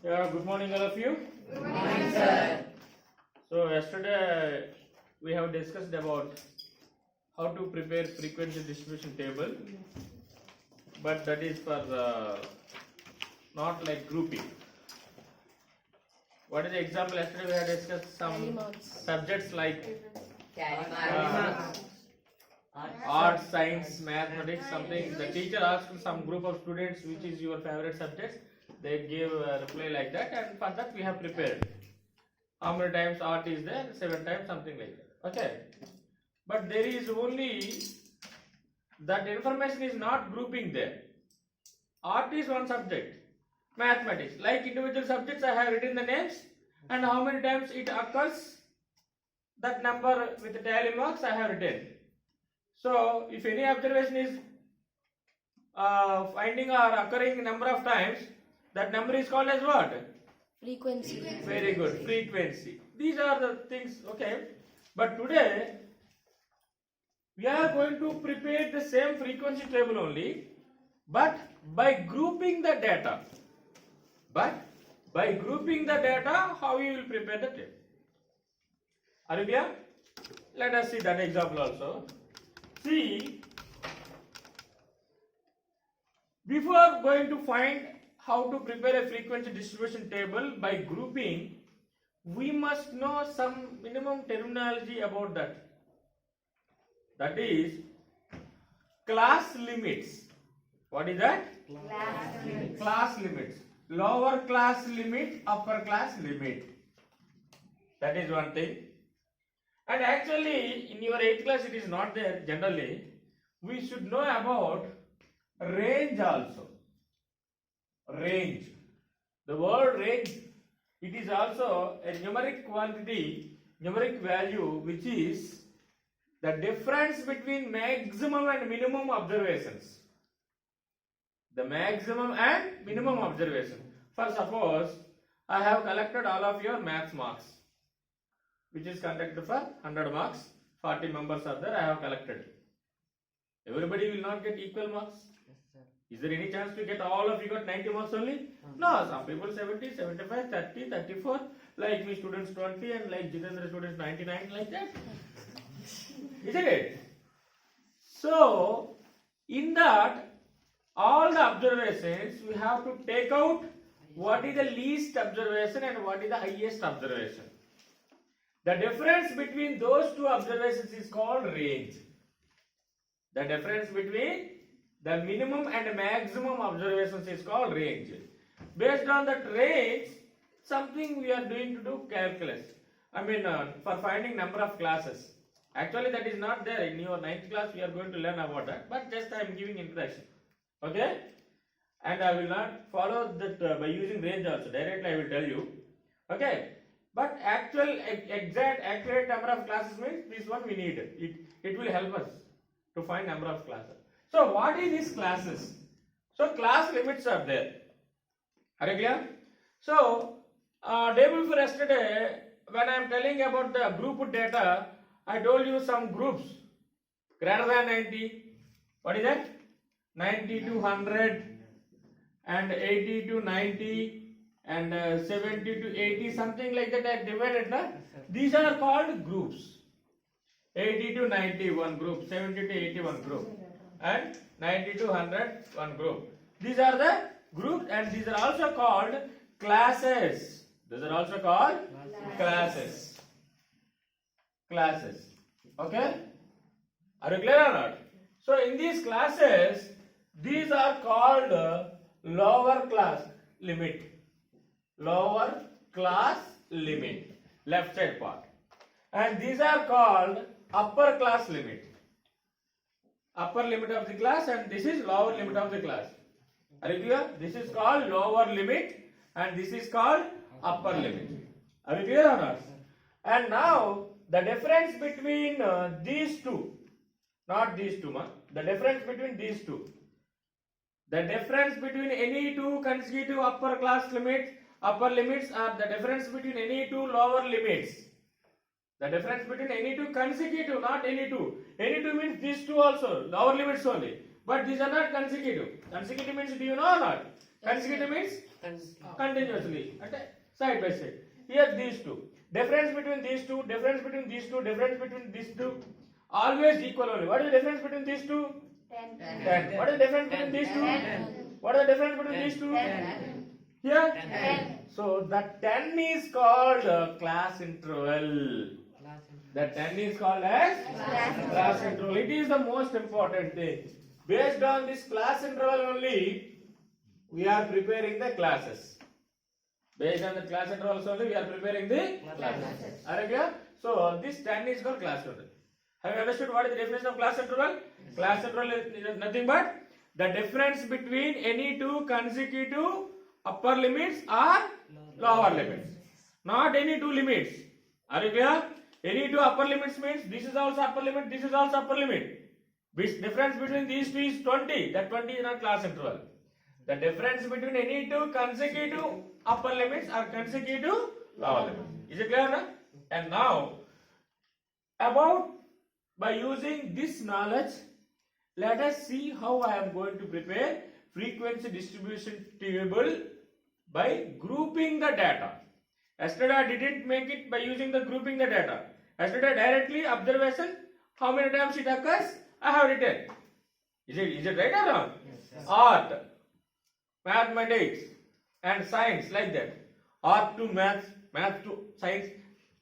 Yeah, good morning, all of you. Good morning, sir. So, yesterday we have discussed about how to prepare frequency distribution table, but that is for not like grouping. What is the example? Yesterday we have discussed some subjects like art, science, mathematics, something. The teacher asked some group of students which is your favorite subject. They gave a reply like that, and for that we have prepared. How many times art is there? 7 times, something like that. Okay. But there is only that information is not grouping there. Art is one subject. Mathematics, like individual subjects, I have written the names and how many times it occurs. That number with the tally marks I have written. So, if any observation is finding or occurring number of times, that number is called as what? Frequency. Very good, frequency. These are the things, okay. But today, we are going to prepare the same frequency table only, but by grouping the data. How you will prepare the table? Are you clear? Let us see that example also. See, before going to find how to prepare a frequency distribution table by grouping, we must know some minimum terminology about that. That is class limits. What is that? Class limits. Class limits. Lower class limit, upper class limit. That is one thing. And actually, in your 8th class, it is not there generally. We should know about range also. Range. The word range, it is also a numeric quantity, numeric value, which is the difference between maximum and minimum observations. The maximum and minimum observation. For suppose, I have collected all of your maths marks, which is conducted for 100 marks. 40 members are there, I have collected. Everybody will not get equal marks. Is there any chance to get all of you got 90 marks only? No, some people 70, 75, 30, 34, like me students 20 and like Jitendra students 99, like that. Isn't it? So, in that, all the observations, we have to take out what is the least observation and what is the highest observation. The difference between those two observations is called range. The difference between the minimum and maximum observations is called range. Based on that range, something we are doing to do calculus. For finding number of classes. Actually, that is not there in your 9th class. We are going to learn about that. But just I am giving introduction. Okay? And I will not follow that by using range also. Directly I will tell you. Okay? But actual, exact, accurate number of classes means this one we need. It will help us to find number of classes. So what is these classes? So class limits are there. Are you clear? So day before yesterday, when I am telling about the group data, I told you some groups greater than 90. What is that? 90 to 100 and 80 to 90 and 70 to 80, something like that I divided. Na? These are called groups. 80 to 90 one group, 70 to 80 one group and 90 to 100 one group. These are the groups and these are also called classes. These are also called classes. Classes. Okay? Are you clear or not? So in these classes, these are called lower class limit. Lower class limit. Left side part. And these are called upper class limit. Upper limit of the class and this is lower limit of the class. Are you clear? This is called lower limit and this is called upper limit. Are you clear or not? And now the difference between these two, not these two, the difference between these two. The difference between any two consecutive upper class limits, upper limits are the difference between any two lower limits. The difference between any two consecutive, not any two. Any two means these two also, lower limits only. But these are not consecutive. Consecutive means, do you know or not? Consecutive means continuously, okay, side by side. Here these two. Difference between these two, difference between these two, difference between these two, always equal only. What is the difference between these two? 10. What is the difference between these two? What is the difference between these two? Here? 10. So that 10 is called class interval. That 10 is called as class interval. It is the most important thing. Based on this class interval only, we are preparing the classes. Based on the class intervals only, we are preparing the classes. Are you clear? So this 10 is called class interval. Have you understood what is the definition of class interval? Class interval is nothing but the difference between any two consecutive upper limits or lower limits. Not any two limits. Are you clear? Any two upper limits means this is also upper limit, this is also upper limit. Which difference between these two is 20. That 20 is not class interval. The difference between any two consecutive upper limits or consecutive lower limits. Is it clear now? And now, by using this knowledge, let us see how I am going to prepare frequency distribution table by grouping the data. Yesterday I didn't make it by using the grouping the data. Yesterday directly observation, how many times it occurs, I have written. Is it right or wrong? Yes. Art, mathematics and science like that. Art to math, math to science.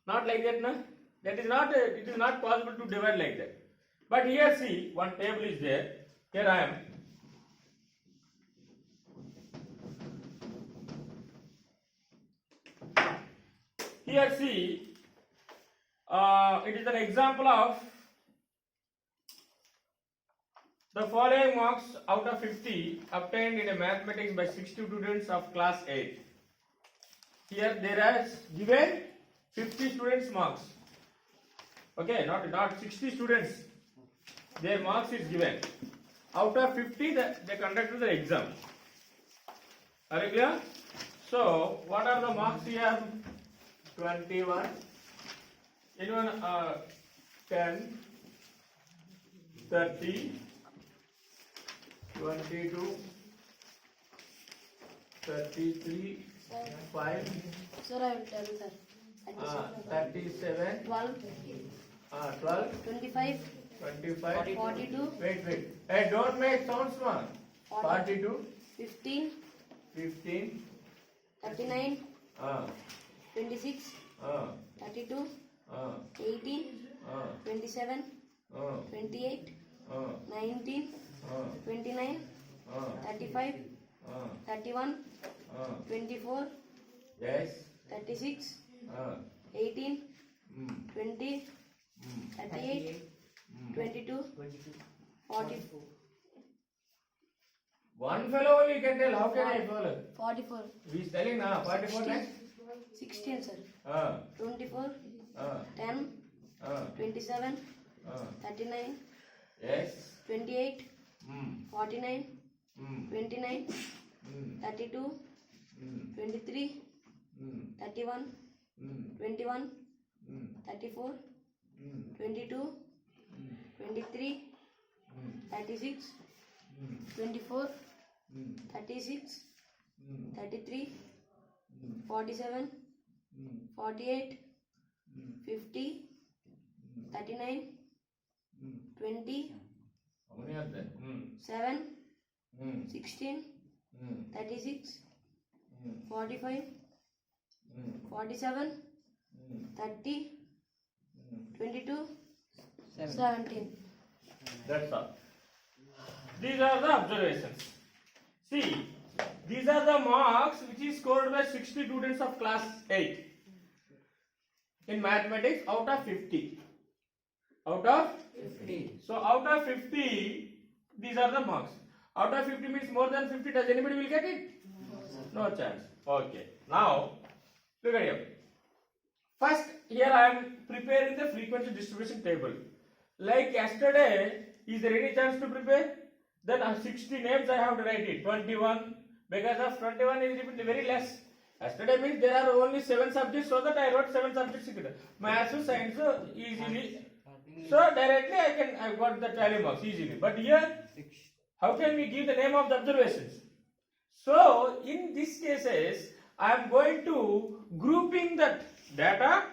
Not like that, no? That is not, it is not possible to divide like that. But here see, one table is there. Here I am. Here see, it is an example of the following marks out of 50 obtained in a mathematics by 60 students of class 8. Here there is given 50 students marks. Okay, not 60 students. Their marks is given. Out of 50, they conducted the exam. Are you clear? So, what are the marks here? 21. Anyone? 10, 30, 22, 33, 5. Sir, I will tell you, sir. 37, 12, 12, 25, 25, 42, wait. Hey, don't make sounds, man. 42, 15, 15, 39, uh, 26, uh, 32, uh, 18, uh, 27, uh, 28, uh, 19, uh, 29, uh, 35, uh, 31, uh, 24, yes, 36, uh, 18, mm, 20, mm, 38, 22, 44. One fellow only can tell. How can I follow? 44. He is telling now. 44 next. 16, sir. 24, 10, 10, 27, 39, yes, 28, mm, 49, mm, 29, mm, 32, mm, 23, mm, 31, mm, 21, mm, 34, mm, 22, mm, 23, mm, 36, mm, 24, mm, 36, mm, 33, mm, 47, mm, 48, mm, 50, mm, 39, mm. 20, How many are there? 7, Mm, 16, mm, 36, mm, 45, mm, 47, mm, 30, mm. 22, 17. That's all. These are the observations. See, these are the marks which is scored by 60 students of class 8 in mathematics out of 50. Out of 50. So out of 50, these are the marks. Out of 50 means more than 50. Does anybody will get it? No chance. Okay. Now, look at here. First, here I am preparing the frequency distribution table. Like yesterday, is there any chance to prepare? Then 60 names I have to write it. 21. Because of 21 is very less. Yesterday means there are only 7 subjects, so that I wrote 7 subjects. Maths, science, easily. So directly I got the tally marks easily. But here, how can we give the name of the observations? So in these cases, I am going to grouping that data.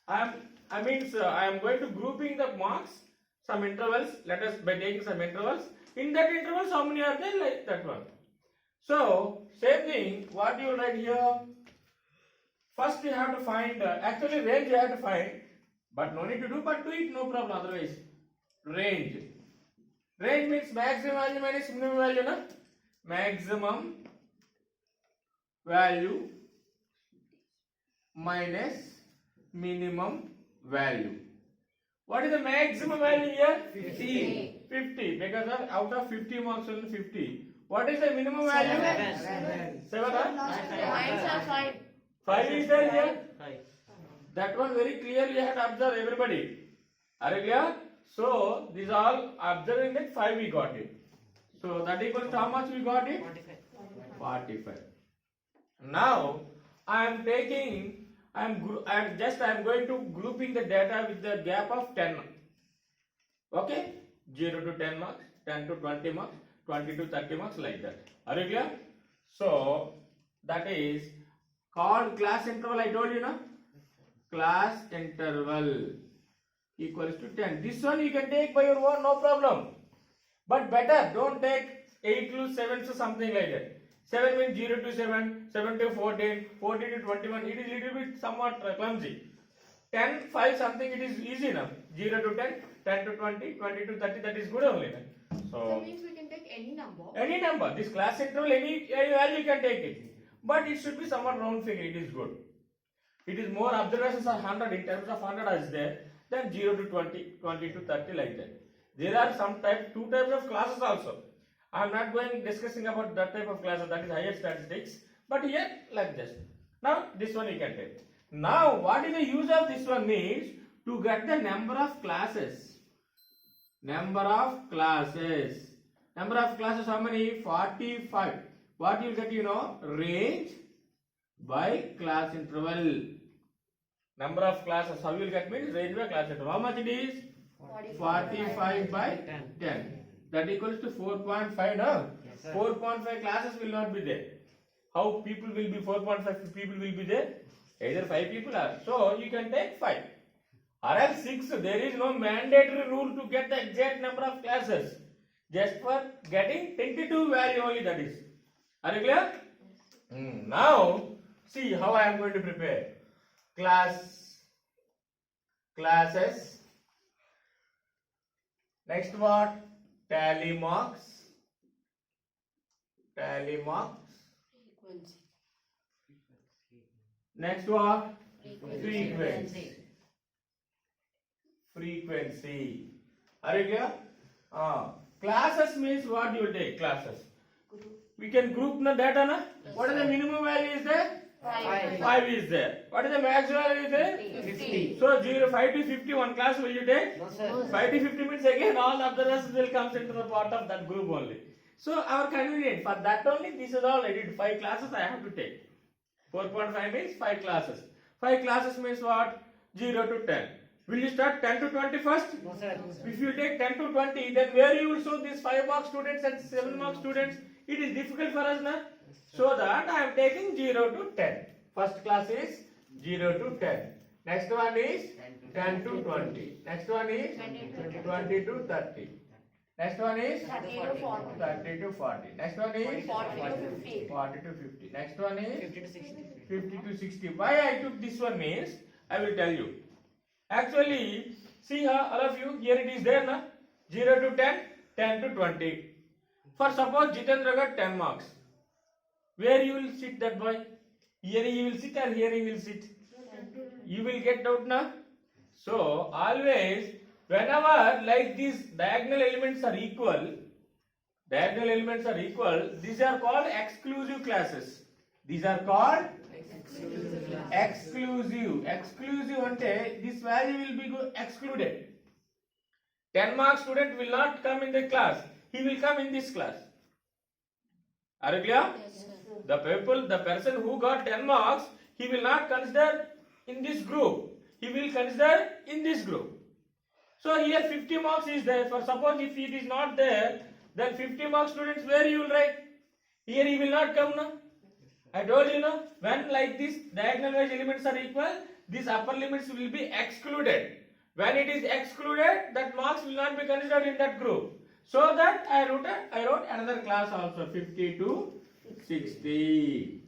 I am going to grouping the marks, some intervals. Let us by taking some intervals. In that intervals, how many are there? Like that one. So same thing. What you write here? First you have to find. Actually, range you have to find, but no need to do. But do it, no problem. Otherwise, range. Range means maximum value minus minimum value, na? Maximum value minus minimum value. What is the maximum value here? 50. 50. Because out of 50 marks only 50. What is the minimum value? 7. Mines are 5. 5 is there here? That one very clearly you have to observe everybody. Are you clear? So these all observing that 5 we got it. So that equals to how much we got it? 45. Now I am going to grouping the data with the gap of 10. Okay? 0 to 10 marks, 10 to 20 marks, 20 to 30 marks, like that. Are you clear? So that is called class interval. I told you, na? Class interval equals to 10. This one you can take by your own, no problem. But better, don't take 8 to 7 to something like that. 7 means 0 to 7, 7 to 14, 14 to 21. It is little bit somewhat clumsy. 10, 5 something, it is easy enough. 0 to 10, 10 to 20, 20 to 30, that is good only. So So means we can take any number. any number, this class interval, any value you can take it. But it should be somewhat round figure, it is good. It is more observations are 100, in terms of 100 is there, then 0 to 20, 20 to 30, like that. There are two types of classes also. I am not going discussing about that type of classes, that is higher statistics, but here like this. Now this one you can take. Now what is the use of this one means to get the number of classes. Number of classes. Number of classes how many? 45. What you get, range by class interval. Number of classes, how you will get means range by class interval. How much it is? 45 by 10. That equals to 4.5 now. 4.5 classes will not be there. How people will be 4.5 people will be there? Either 5 people are. So you can take 5. Or else 6. There is no mandatory rule to get the exact number of classes. Just for getting 22 value only, that is. Are you clear? Now see how I am going to prepare. Classes. Next what? Tally marks. Frequency. Next what? Frequency. Frequency. Are you clear? Classes means what you will take? Classes. We can group the data, na? What is the minimum value is there? 5 is there. What is the maximum value is there? 50. So 5 to 50, one class will you take? No, sir. 5 to 50 means again all of the rest will come into the part of that group only. So our convenient, for that only this is all I did. 5 classes I have to take. 4.5 means 5 classes. 5 classes means what? 0 to 10. Will you start 10 to 20 first? No, sir. If you take 10 to 20, then where you will show these 5 mark students and 7 mark students? It is difficult for us, na? So that I am taking 0 to 10. First class is 0 to 10. Next one is 10 to 20. Next one is 20 to 30. Next one is 30 to 40. 30 to 40. Next one is 40 to 50. 40 to 50. Next one is 50 to 60. 50 to 60. Why I took this one means, I will tell you. Actually, see here, all of you, here it is there, na? 0 to 10, 10 to 20. For suppose Jitendra got 10 marks. Where you will sit that boy? Here he will sit or here he will sit? You will get out now. So, always, whenever like these diagonal elements are equal, these are called exclusive classes. These are called exclusive. Exclusive ante this value will be excluded. 10 mark student will not come in the class. He will come in this class. Are you clear? Yes, sir. The person who got 10 marks, he will not consider in this group. He will consider in this group. So here 50 marks is there. For suppose if it is not there, then 50 mark students where you will write? Here he will not come now. I told you no. When like this diagonal wise elements are equal, these upper limits will be excluded. When it is excluded, that marks will not be considered in that group. So that I wrote another class also 50 to 60.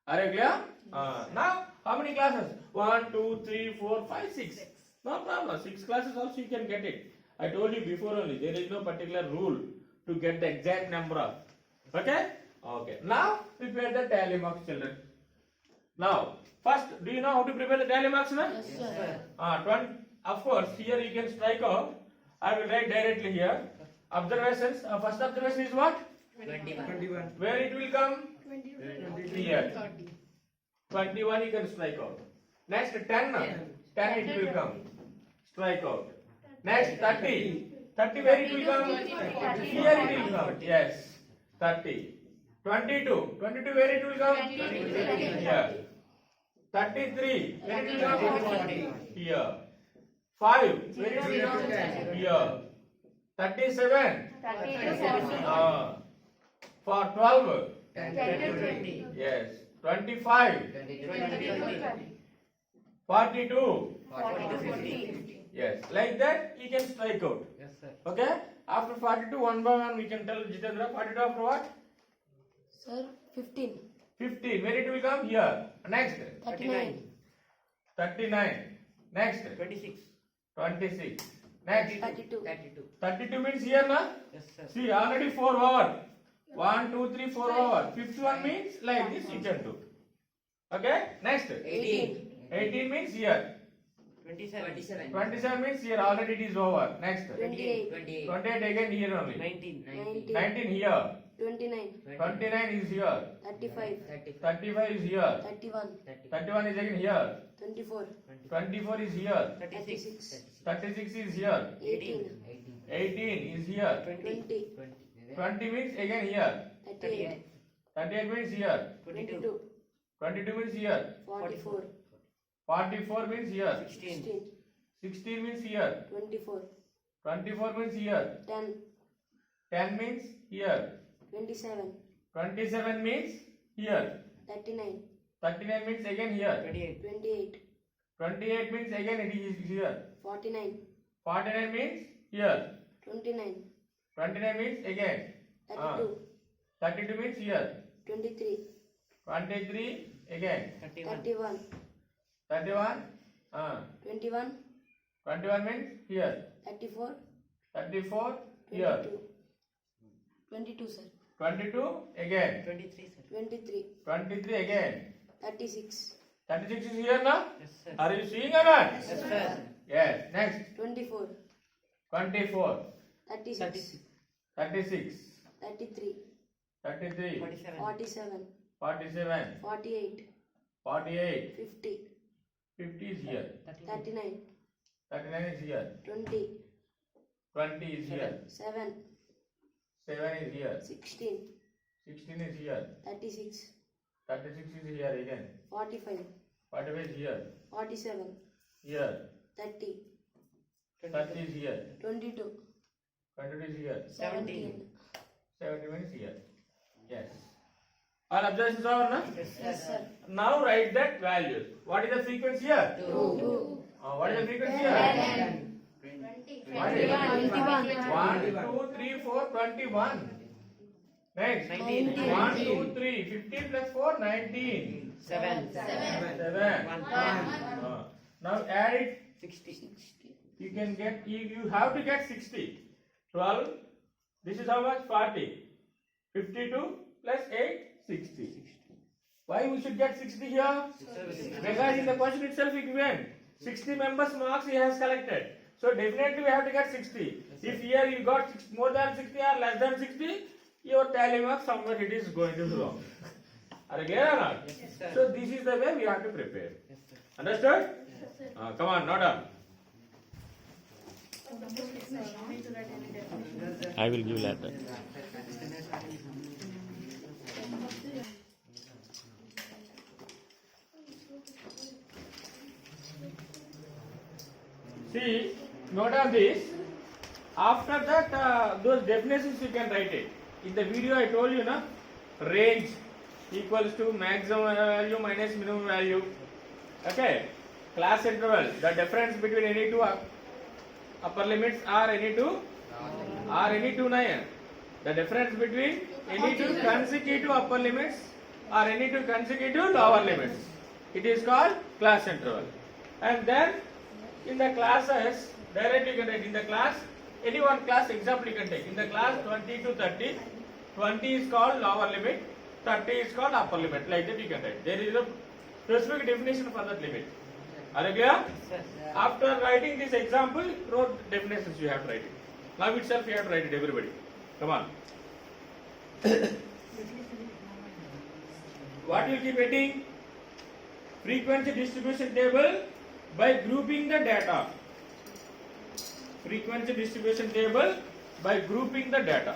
Are you clear? Now how many classes? 1, 2, 3, 4, 5, 6. No problem. 6 classes also you can get it. I told you before only. There is no particular rule to get the exact number of. Okay? Okay. Now prepare the tally marks, children. Now first, do you know how to prepare the tally marks, na? Yes, sir. 20. Of course, here you can strike out. I will write directly here. Observations. First observation is what? 21. Where it will come? Here. 21 you can strike out. Next 10. 10 it will come. Strike out. Next 30. 30 where it will come? Here it will come. Yes. 30. 22. 22 where it will come? Here. 33. Where it will come? Here. 5. Where it will come? Here. 37. For 12. Yes. 25. 42. Yes. Like that you can strike out. Yes, sir. Okay? After 42, one by one we can tell Jitendra. 42 after what? Sir, 15. 15. Where it will come? Here. Next. 39. 39. Next. 26. 26. Next. 32. 32 means here, na? Yes, sir. See, already 4 over. 1, 2, 3, 4 over. Fifth one means like this you can do. Okay? Next. 18. 18 means here. 27. 27 means here already it is over. Next. 28. 28 again here only. 19. 19 here. 29. 29 is here. 35. 35 is here. 31. 31 is again here. 24. 24 is here. 36. 36 is here. 18. 18 is here. 20. 20 means again here. 38. 38 means here. 22. 22 means here. 44. 44 means here. 16. 16 means here. 24. 24 means here. 10. 10 means here. 27. 27 means here. 39. 39 means again here. 28. 28 means again it is here. 49. 49 means here. 29. 29 means again. 32. 32 means here. 23. 23 again. 31. 31. 21. 21 means here. 34. 34 here. 22. 22, sir. 22 again. 23, sir. 23. 23 again. 36. 36 is here now. Yes, sir. Are you seeing or not? Yes, sir. Yes. Next. 24. 24. 36. 36. 33. 33. 47. 47. 47. 48. 48. 50. 50 is here. 39. 39 is here. 20. 20 is here. 7. 7 is here. 16. 16 is here. 36. 36 is here again. 45. 45 is here. 47. Here. 30. 30 is here. 22. 22 is here. 17. 71 is here. Yes. All observations are na? Yes, sir. Now write that values. What is the frequency here? 2. What is the frequency here? 10. What is it? 21. 1, 2, 3, 4, 21. Next. 19. 1, 2, 3. 15 plus 4, 19. 7. 7. 1. Now add it. 60. You can get, you have to get 60. 12. This is how much? 40. 52 plus 8, 60. Why we should get 60 here? Because in the question itself it given 60 members marks he has collected. So definitely we have to get 60. If here you got more than 60 or less than 60, your tally mark somewhere it is going to be wrong. Are you clear or not? Yes, sir. So this is the way we have to prepare. Yes, sir. Understood? Come on, note down. I will give later. See, note on this. After that, those definitions you can write it. In the video I told you, na, range equals to maximum value minus minimum value. Okay, class interval, the difference between any two upper limits are any two nine. The difference between any two consecutive upper limits or any two consecutive lower limits. It is called class interval. And then in the classes, directly you can write in the class, any one class example you can take. In the class 20 to 30, 20 is called lower limit, 30 is called upper limit. Like that you can write. There is a specific definition for that limit. Are you clear? Sir. After writing this example, wrote definitions you have to write it. Now itself you have to write it, everybody. Come on. What you keep writing? Frequency distribution table by grouping the data. Frequency distribution table by grouping the data.